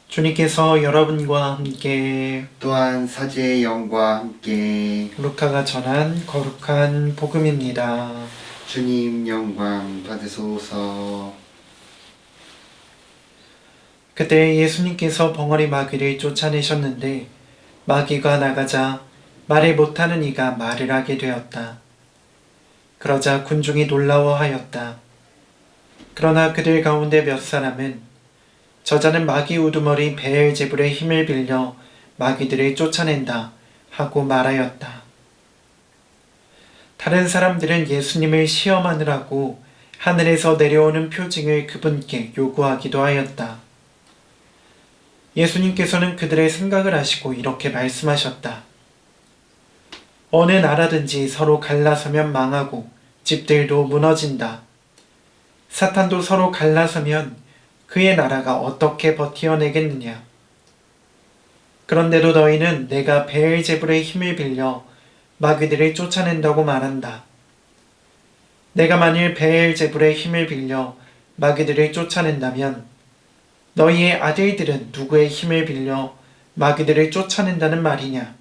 주님께서 여러분과 함께 또한 사제의 영과 함께 루카가 전한 거룩한 복음입니다. 주님 영광 받으소서. 그때 예수님께서 벙어리 마귀를 쫓아내셨는데 마귀가 나가자 말을 못하는 이가 말을 하게 되었다. 그러자 군중이 놀라워하였다. 그러나 그들 가운데 몇 사람은 저자는 마귀 우두머리 베엘제불의 힘을 빌려 마귀들을 쫓아낸다 하고 말하였다. 다른 사람들은 예수님을 시험하느라고 하늘에서 내려오는 표징을 그분께 요구하기도 하였다. 예수님께서는 그들의 생각을 아시고 이렇게 말씀하셨다. 어느 나라든지 서로 갈라서면 망하고 집들도 무너진다. 사탄도 서로 갈라서면 그의 나라가 어떻게 버티어내겠느냐. 그런데도 너희는 내가 베엘제불의 힘을 빌려 마귀들을 쫓아낸다고 말한다. 내가 만일 베엘제불의 힘을 빌려 마귀들을 쫓아낸다면 너희의 아들들은 누구의 힘을 빌려 마귀들을 쫓아낸다는 말이냐.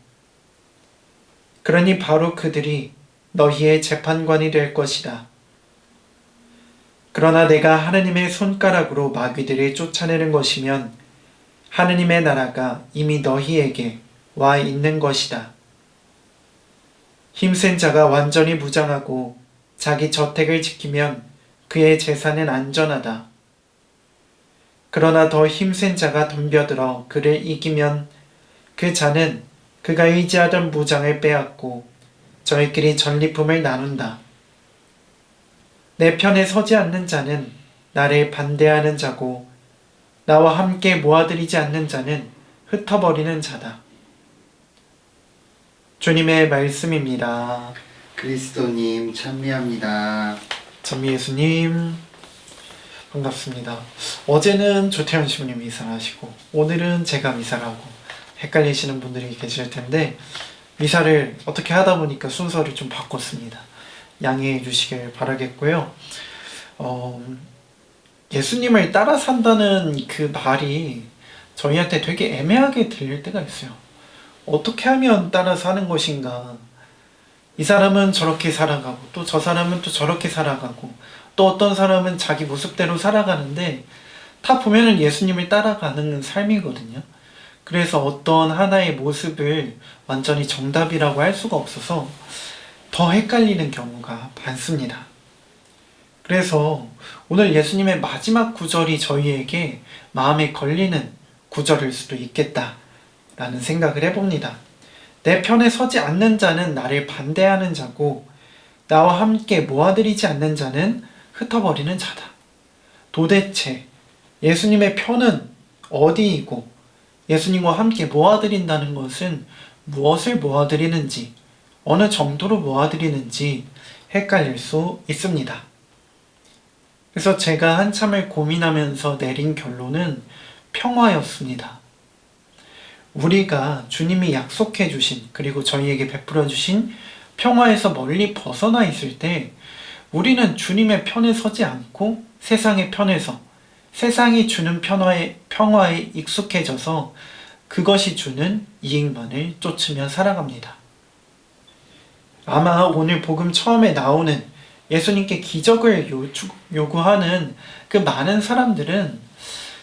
그러니 바로 그들이 너희의 재판관이 될 것이다. 그러나 내가 하느님의 손가락으로 마귀들을 쫓아내는 것이면 하느님의 나라가 이미 너희에게 와 있는 것이다. 힘센 자가 완전히 무장하고 자기 저택을 지키면 그의 재산은 안전하다. 그러나 더 힘센 자가 덤벼들어 그를 이기면 그 자는 그가 의지하던 무장을 빼앗고 저희끼리 전리품을 나눈다. 내 편에 서지 않는 자는 나를 반대하는 자고 나와 함께 모아들이지 않는 자는 흩어버리는 자다. 주님의 말씀입니다. 그리스도님 찬미합니다. 전미 예수님 반갑습니다. 어제는 조태현 신부님 미사를 하시고 오늘은 제가 미사를 하고 헷갈리시는 분들이 계실 텐데 미사를 어떻게 하다 보니까 순서를 좀 바꿨습니다. 양해해 주시길 바라겠고요. 예수님을 따라 산다는 그 말이 저희한테 되게 애매하게 들릴 때가 있어요. 어떻게 하면 따라 사는 것인가? 이 사람은 저렇게 살아가고 또 저 사람은 또 저렇게 살아가고 또 어떤 사람은 자기 모습대로 살아가는데 다 보면은 예수님을 따라가는 삶이거든요. 그래서 어떤 하나의 모습을 완전히 정답이라고 할 수가 없어서 더 헷갈리는 경우가 많습니다. 그래서 오늘 예수님의 마지막 구절이 저희에게 마음에 걸리는 구절일 수도 있겠다라는 생각을 해봅니다. 내 편에 서지 않는 자는 나를 반대하는 자고 나와 함께 모아들이지 않는 자는 흩어버리는 자다. 도대체 예수님의 편은 어디이고 예수님과 함께 모아들인다는 것은 무엇을 모아들이는지 어느 정도로 모아들이는지 헷갈릴 수 있습니다. 그래서 제가 한참을 고민하면서 내린 결론은 평화였습니다. 우리가 주님이 약속해 주신 그리고 저희에게 베풀어 주신 평화에서 멀리 벗어나 있을 때 우리는 주님의 편에 서지 않고 세상의 편에서 세상이 주는 평화에 익숙해져서 그것이 주는 이익만을 쫓으며 살아갑니다. 아마 오늘 복음 처음에 나오는 예수님께 기적을 요구하는 그 많은 사람들은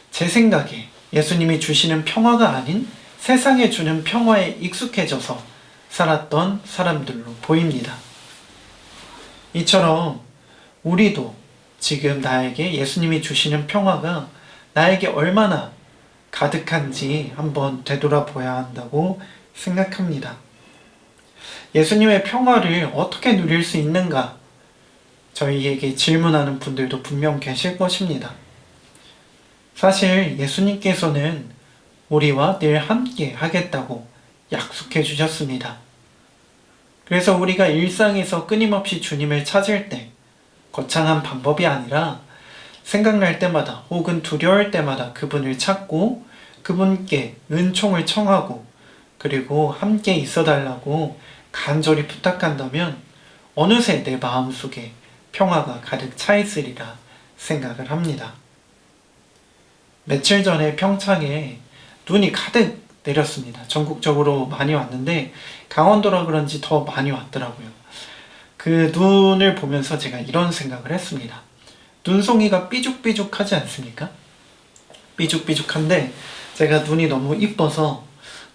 제 생각에 예수님이 주시는 평화가 아닌 세상에 주는 평화에 익숙해져서 살았던 사람들로 보입니다. 이처럼 우리도 지금 나에게 예수님이 주시는 평화가 나에게 얼마나 가득한지 한번 되돌아봐야 한다고 생각합니다. 예수님의 평화를 어떻게 누릴 수 있는가? 저희에게 질문하는 분들도 분명 계실 것입니다. 사실 예수님께서는 우리와 늘 함께 하겠다고 약속해 주셨습니다. 그래서 우리가 일상에서 끊임없이 주님을 찾을 때 거창한 방법이 아니라 생각날 때마다 혹은 두려울 때마다 그분을 찾고 그분께 은총을 청하고 그리고 함께 있어달라고 간절히 부탁한다면 어느새 내 마음속에 평화가 가득 차 있으리라 생각을 합니다. 며칠 전에 평창에 눈이 가득 내렸습니다. 전국적으로 많이 왔는데 강원도라 그런지 더 많이 왔더라고요. 그 눈을 보면서 제가 이런 생각을 했습니다. 눈송이가 삐죽삐죽하지 않습니까? 삐죽삐죽한데 제가 눈이 너무 이뻐서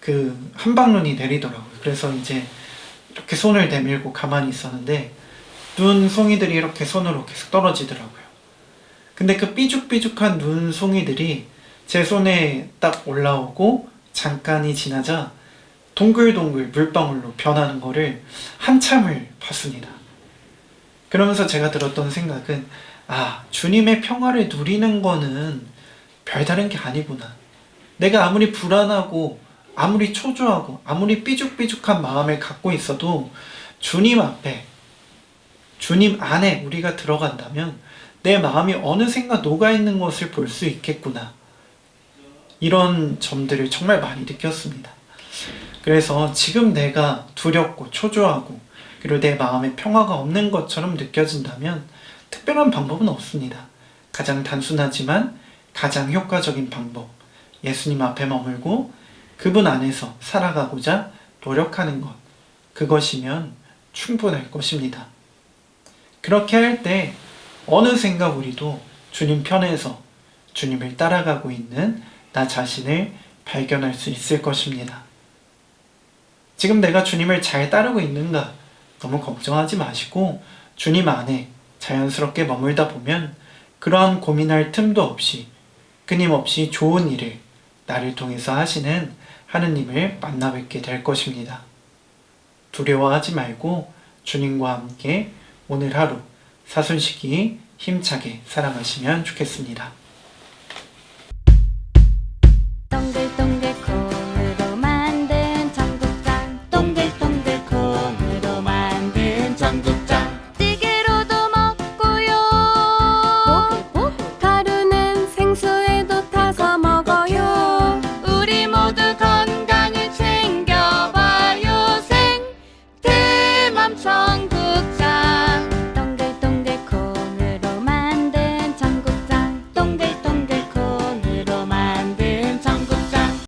그 한방눈이 내리더라고요. 그래서 이제 이렇게 손을 내밀고 가만히 있었는데 눈송이들이 이렇게 손으로 계속 떨어지더라고요. 근데 그 삐죽삐죽한 눈송이들이 제 손에 딱 올라오고 잠깐이 지나자 동글동글 물방울로 변하는 거를 한참을 봤습니다. 그러면서 제가 들었던 생각은 주님의 평화를 누리는 거는 별다른 게 아니구나. 내가 아무리 불안하고 아무리 초조하고 아무리 삐죽삐죽한 마음을 갖고 있어도 주님 앞에 주님 안에 우리가 들어간다면 내 마음이 어느샌가 녹아있는 것을 볼 수 있겠구나. 이런 점들을 정말 많이 느꼈습니다. 그래서 지금 내가 두렵고 초조하고 그리고 내 마음에 평화가 없는 것처럼 느껴진다면 특별한 방법은 없습니다. 가장 단순하지만 가장 효과적인 방법, 예수님 앞에 머물고 그분 안에서 살아가고자 노력하는 것, 그것이면 충분할 것입니다. 그렇게 할 때 어느샌가 우리도 주님 편에서 주님을 따라가고 있는 나 자신을 발견할 수 있을 것입니다. 지금 내가 주님을 잘 따르고 있는가 너무 걱정하지 마시고 주님 안에 자연스럽게 머물다 보면 그러한 고민할 틈도 없이 끊임없이 좋은 일을 나를 통해서 하시는 하느님을 만나 뵙게 될 것입니다. 두려워하지 말고 주님과 함께 오늘 하루 사순시기 힘차게 살아가시면 좋겠습니다.